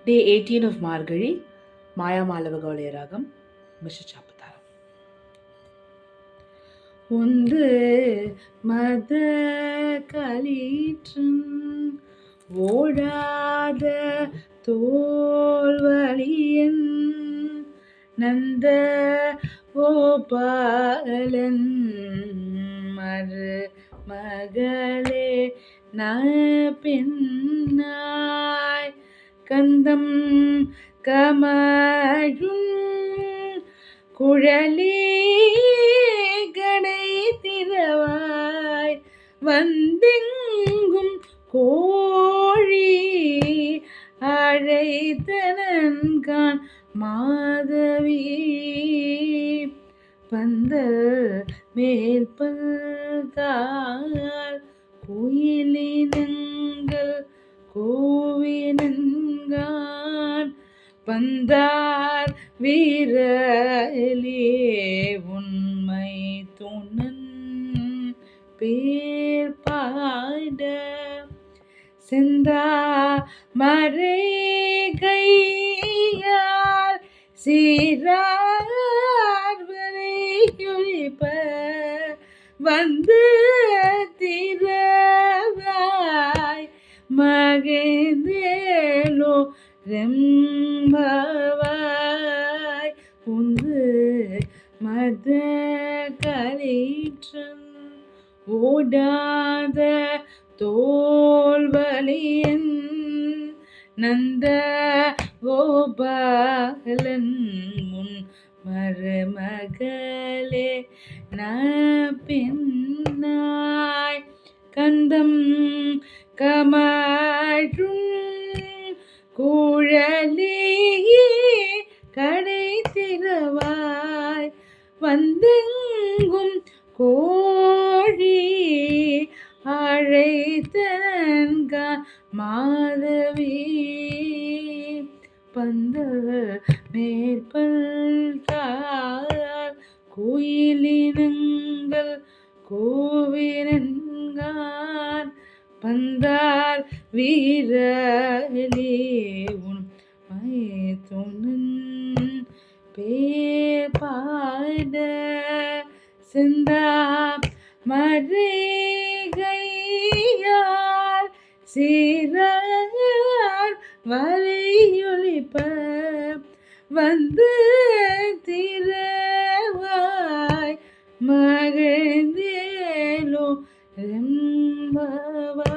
Day 18 of Margari, Maya Malavagolya Ragam, Mr. Chapataram. ஒன்று மத களிற்றும் ஓடாத தோல்வழியன் நந்த கோபாலன் மறு மகளே பெண்ணாய் கந்தம் கமழும் குழலி கடை திறவாய் வந்தெங்கும் கோழி அழைத்தனன்கான் மாதவி பந்தல் மேற்பல்தாள் கோயிலினங்கள் கோவினன்கான் பந்தார் வீரலே உண்மை துணன் பேர் பாட செந்தா மறை கையால் சீரார் வரையொழிப்ப வந்து திரவாய் மகேந்தேலோ ரெம்பவாய் உந்து மத களிற்றன் ஓடாத தோல்வலியன் நந்த கோபாலன் முன் மருமகளே பெண்ணாய் கந்தம் கமழும் குழலியே கடை திறவாய் வந்தெங்கும் கோழி அழைத்தனன்கான் மாதவி பந்தல் மேற்பல்தாள் கோயிலினங்கள் கோவினன்கான் பந்தார் வீரலே உன் துணன் பேர் பாட செந்தா மறை கையால் சீரார் வரையொழிப்ப வந்து திரவாய் மகிழ்ந்தேலோ ரெம்பவா